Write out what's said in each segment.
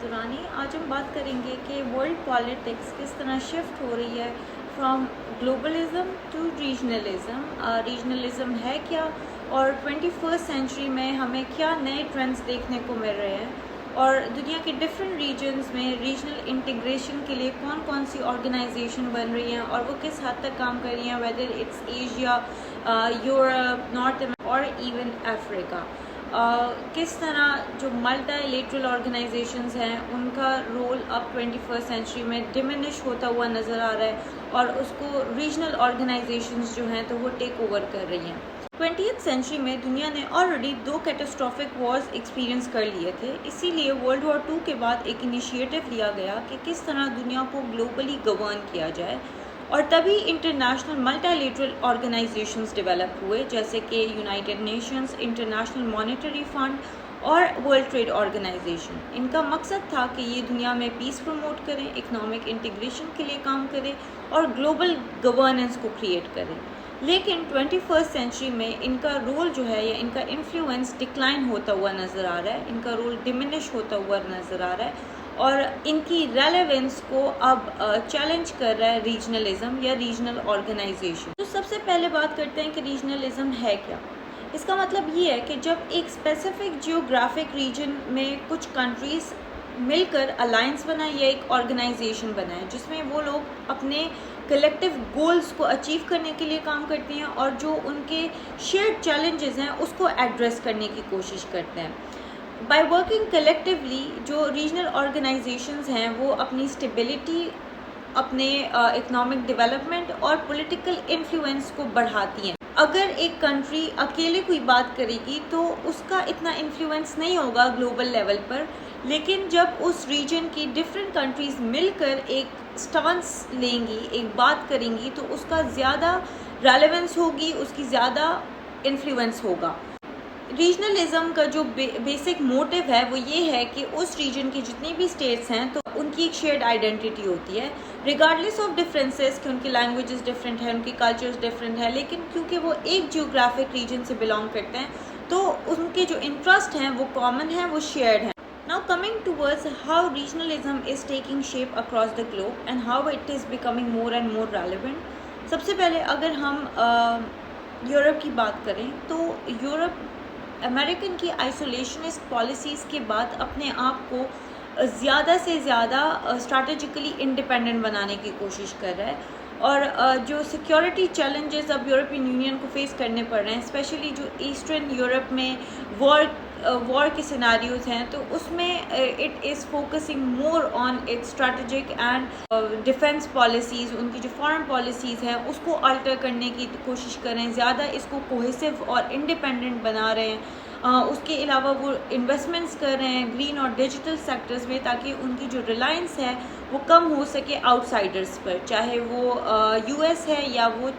درانی. آج ہم بات کریں گے کہ ورلڈ پالیٹکس کس طرح شفٹ ہو رہی ہے from globalism to regionalism. Regionalism ہے کیا اور 21st سینچری میں ہمیں کیا نئے ٹرینڈز دیکھنے کو مل رہے ہیں, اور دنیا کے ڈفرینٹ ریجنز میں ریجنل انٹیگریشن کے لیے کون کون سی آرگنائزیشن بن رہی ہیں اور وہ کس حد تک کام کر رہی ہیں, whether it's Asia, Europe, North اور ایون افریقہ. کس طرح جو ملٹی لیٹرل آرگنائزیشنز ہیں ان کا رول اب 21st سینچری میں ڈیمینش ہوتا ہوا نظر آ رہا ہے, اور اس کو ریجنل آرگنائزیشنز جو ہیں تو وہ ٹیک اوور کر رہی ہیں. 20th سینچری میں دنیا نے آلریڈی 2 کیٹاسٹرافک وارز ایکسپیرینس کر لیے تھے, اسی لیے ورلڈ وار 2 کے بعد ایک انیشیٹو لیا گیا کہ کس طرح دنیا کو گلوبلی گورن کیا جائے, اور تبھی international multilateral organisations develop ہوئے جیسے کہ United Nations, International Monetary Fund اور ورلڈ ٹریڈ آرگنائزیشن. ان کا مقصد تھا کہ یہ دنیا میں پیس پروموٹ کریں, اکنامک انٹیگریشن کے لیے کام کریں اور گلوبل گورننس کو کریٹ کریں. لیکن 21st سینچری میں ان کا رول جو ہے یا ان کا انفلوئنس ڈکلائن ہوتا ہوا نظر آ رہا ہے, ان کا رول ڈیمینش ہوتا ہوا نظر آ رہا ہے, اور ان کی ریلیونس کو اب چیلنج کر رہا ہے ریجنلزم یا ریجنل آرگنائزیشن. تو سب سے پہلے بات کرتے ہیں کہ ریجنلزم ہے کیا. اس کا مطلب یہ ہے کہ جب ایک اسپیسیفک جیوگرافک ریجن میں کچھ کنٹریز مل کر الائنس بنائیں یا ایک آرگنائزیشن بنائیں جس میں وہ لوگ اپنے کلیکٹیو گولز کو اچیو کرنے کے لیے کام کرتے ہیں اور جو ان کے شیئرڈ چیلنجز ہیں اس کو ایڈریس کرنے کی کوشش کرتے ہیں. بائی ورکنگ کلیکٹیولی جو ریجنل آرگنائزیشنز ہیں وہ اپنی اسٹیبلٹی, اپنے اکنامک ڈیولپمنٹ اور پولیٹیکل انفلوئنس کو بڑھاتی ہیں. اگر ایک کنٹری اکیلے کوئی بات کرے گی تو اس کا اتنا انفلوئنس نہیں ہوگا گلوبل لیول پر, لیکن جب اس ریجن کی ڈفرینٹ کنٹریز مل کر ایک سٹانس لیں گی, ایک بات کریں گی, تو اس کا زیادہ ریلیونس ہوگی, اس کی زیادہ انفلوئنس ہوگا. ریجنلزم کا جو بیسک موٹیو ہے وہ یہ ہے کہ اس ریجن کی جتنی بھی اسٹیٹس ہیں تو ان کی ایک شیئرڈ آئیڈینٹی ہوتی ہے ریگارڈلیس آف ڈفرینسز, کہ ان کی لینگویجز ڈفرینٹ ہیں, ان کی کلچرز ڈفرینٹ ہیں, لیکن کیونکہ وہ ایک جیوگرافک ریجن سے بلانگ کرتے ہیں تو ان کے جو انٹرسٹ ہیں وہ کامن ہیں, وہ شیئرڈ ہیں. Now coming towards how regionalism is taking shape across the globe and how it is becoming more and more relevant. سب سے پہلے اگر ہم یورپ کی بات کریں تو یورپ امریکن کی آئسولیشنسٹ پالیسیز کے بعد اپنے آپ کو زیادہ سے زیادہ اسٹریٹجیکلی انڈیپینڈنٹ بنانے کی کوشش کر رہا ہے, اور جو سیکیورٹی چیلنجز اب یورپین یونین کو فیس کرنے پڑ رہے ہیں, اسپیشلی جو ایسٹرن یورپ میں وار کے سیناریوز ہیں, تو اس میں it is focusing more on it strategic and defence policies. ان کی جو فارن پالیسیز ہیں اس کو الٹر کرنے کی کوشش کر رہے ہیں, زیادہ اس کو کوہیسو اور انڈیپینڈنٹ بنا رہے ہیں. اس کے علاوہ وہ انویسٹمنٹس کر رہے ہیں گرین اور ڈیجیٹل سیکٹرز میں, تاکہ ان کی جو ریلائنس ہے وہ کم ہو سکے آؤٹ سائڈرز پر, چاہے وہ یو ایس ہے یا وہ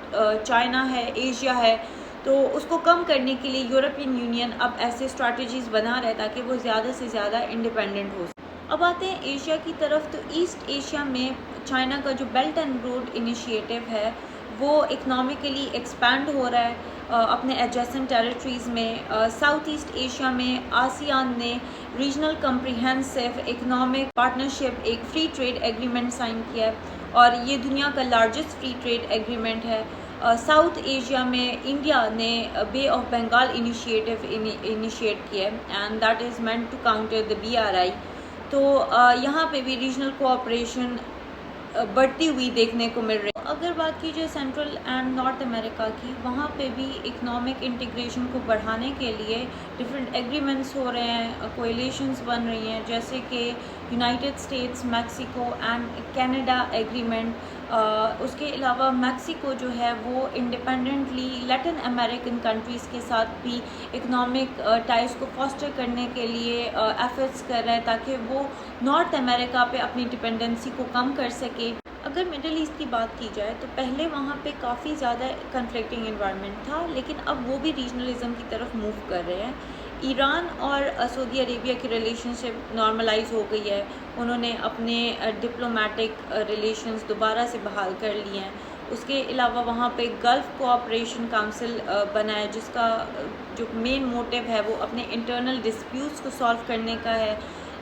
چائنا ہے, ایشیا ہے. تو اس کو کم کرنے کے لیے یورپین یونین اب ایسے اسٹریٹجیز بنا رہا ہے تاکہ وہ زیادہ سے زیادہ انڈیپینڈنٹ ہو سکے. اب آتے ہیں ایشیا کی طرف, تو ایسٹ ایشیا میں چائنا کا جو بیلٹ اینڈ روڈ انیشیٹو ہے وہ اکنامکلی ایکسپینڈ ہو رہا ہے اپنے ایڈجسنٹ ٹیریٹریز میں. ساؤتھ ایسٹ ایشیا میں آسیان نے ریجنل کمپریہنسو اکنامک پارٹنرشپ ایک فری ٹریڈ ایگریمنٹ سائن کیا ہے, اور یہ دنیا کا لارجسٹ فری ٹریڈ ایگریمنٹ ہے. ساؤتھ ایشیا میں انڈیا نے بے آف بنگال انیشیٹ کیا ہے, and that is meant to counter the BRI. تو یہاں پہ بھی ریجنل کوآپریشن بڑھتی ہوئی دیکھنے کو مل رہی ہے. اگر بات کی جائے سینٹرل اینڈ نارتھ امریکہ کی, وہاں پہ بھی اکنامک انٹیگریشن کو بڑھانے کے لیے ڈفرینٹ ایگریمنٹس ہو رہے ہیں, کولیشنز بن رہی ہیں, جیسے کہ United States, Mexico and Canada agreement. اس کے علاوہ میکسیکو جو ہے وہ انڈیپینڈنٹلی لیٹن امریکن کنٹریز کے ساتھ بھی اکنامک ٹائز کو فاسٹر کرنے کے لیے ایفرٹس کر رہا ہے تاکہ وہ نارتھ امریکہ پہ اپنی ڈپینڈنسی کو کم کر سکے. اگر مڈل ایسٹ کی بات کی جائے تو پہلے وہاں پہ کافی زیادہ کنفلکٹنگ انوائرمنٹ تھا, لیکن اب وہ بھی ریجنلزم کی طرف موو کر رہے ہیں. ایران اور سعودی عربیہ کی ریلیشن شپ نارملائز ہو گئی ہے, انہوں نے اپنے ڈپلومیٹک ریلیشنز دوبارہ سے بحال کر لیے ہیں. اس کے علاوہ وہاں پہ گلف کوآپریشن کونسل بنا ہے جس کا جو مین موٹیو ہے وہ اپنے انٹرنل ڈسپیوٹس کو سالو کرنے کا ہے.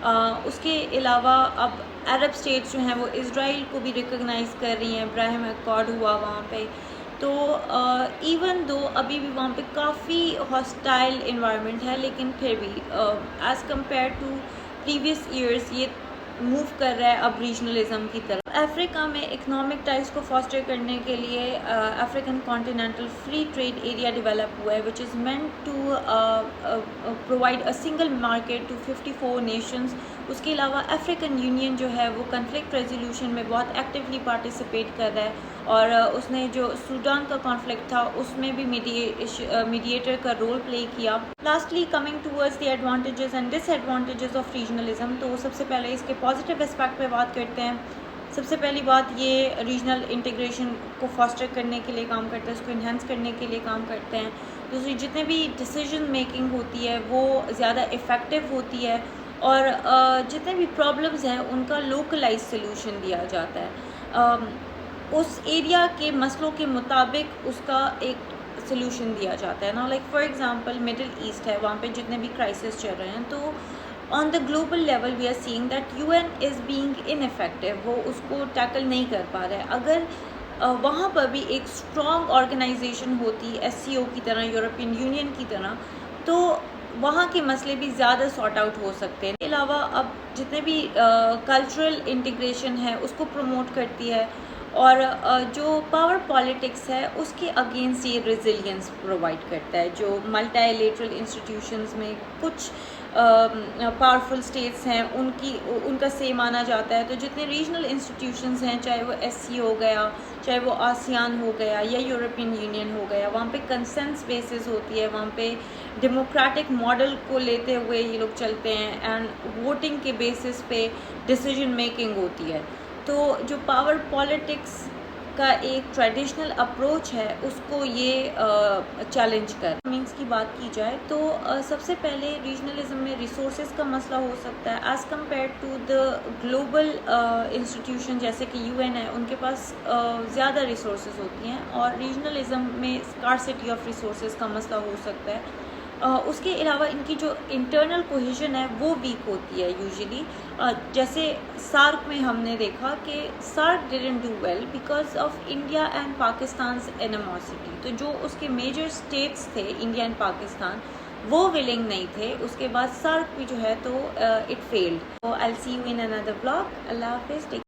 اس کے علاوہ اب عرب اسٹیٹس جو ہیں وہ اسرائیل کو بھی ریکگنائز کر رہی ہیں، ابراہیم اکارڈ ہوا وہاں پہ. تو ایون دو ابھی بھی وہاں پہ کافی ہاسٹائل انوائرمنٹ ہے، لیکن پھر بھی as compare to previous years یہ موو کر رہا ہے اب ریجنلزم کی طرف. افریقہ میں اکنامک ٹائز کو فاسٹر کرنے کے لیے African continental free trade area develop ہوا ہے which is meant to provide a single market to 54 nations. اس کے علاوہ افریقن یونین جو ہے وہ کنفلکٹ ریزولوشن میں بہت ایکٹیولی پارٹیسپیٹ کر رہا ہے، اور اس نے جو سوڈان کا کانفلکٹ تھا اس میں بھی میڈیٹر کا رول پلے کیا. Lastly coming towards the advantages and disadvantages of regionalism, تو سب سے پہلے اس کے پازیٹیو اسپیکٹ پہ بات کرتے ہیں. سب سے پہلی بات یہ ریجنل انٹیگریشن کو فاسٹر کرنے کے لیے کام کرتا ہے، اس کو انہینس کرنے کے لیے کام کرتے ہیں. دوسری جتنے بھی ڈیسیژن میکنگ ہوتی ہے وہ زیادہ افیکٹو ہوتی ہے، اور جتنے بھی پرابلمز ہیں ان کا لوکلائز سلوشن دیا جاتا ہے، اس ایریا کے مسئلوں کے مطابق اس کا ایک سلوشن دیا جاتا ہے نا. Like for example Middle East ہے، وہاں پہ جتنے بھی کرائسس چل رہے ہیں، تو on the global level we are seeing that UN is being ineffective, وہ اس کو ٹیکل نہیں کر پا رہا ہے. اگر وہاں پر بھی ایک اسٹرانگ آرگنائزیشن ہوتی SCO کی طرح، یورپین یونین کی طرح، تو وہاں کے مسئلے بھی زیادہ سارٹ آؤٹ ہو سکتے ہیں. اس کے علاوہ اب جتنے بھی کلچرل انٹیگریشن ہے اس کو پروموٹ کرتی ہے، اور جو پاور پالیٹکس ہے اس کے اگینسٹ یہ ریزیلینس پرووائڈ کرتا ہے. جو ملٹی لیٹرل انسٹیٹیوشنز میں کچھ پاورفل اسٹیٹس ہیں ان کا سے مانا جاتا ہے، تو جتنے ریجنل انسٹیٹیوشنز ہیں، چاہے وہ SCO ہو گیا، چاہے وہ آسیان ہو گیا یا یورپین یونین ہو گیا، وہاں پہ کنسنس بیسز ہوتی ہے، وہاں پہ ڈیموکریٹک ماڈل کو لیتے ہوئے یہ لوگ چلتے ہیں، اینڈ ووٹنگ کے بیسس پہ ڈیسیژن میکنگ ہوتی ہے. تو جو پاور پالیٹکس کا ایک ٹریڈیشنل اپروچ ہے اس کو یہ چیلنج کر. مینس کی بات کی جائے تو سب سے پہلے ریجنلزم میں ریسورسز کا مسئلہ ہو سکتا ہے as compare to the global institution جیسے کہ UN ہے، ان کے پاس زیادہ ریسورسز ہوتی ہیں، اور ریجنلزم میں اسکارسٹی آف ریسورسز کا مسئلہ ہو سکتا ہے. اس کے علاوہ ان کی جو انٹرنل کوہیژن ہے وہ ویک ہوتی ہے یوزلی. جیسے سارک میں ہم نے دیکھا کہ SAARC didn't do well because of India and Pakistan's animosity. تو جو اس کے میجر اسٹیٹس تھے انڈیا اینڈ پاکستان، وہ ولنگ نہیں تھے. اس کے بعد سارک بھی جو ہے تو it field. So I'll see you in another vlog. اللہ حافظ.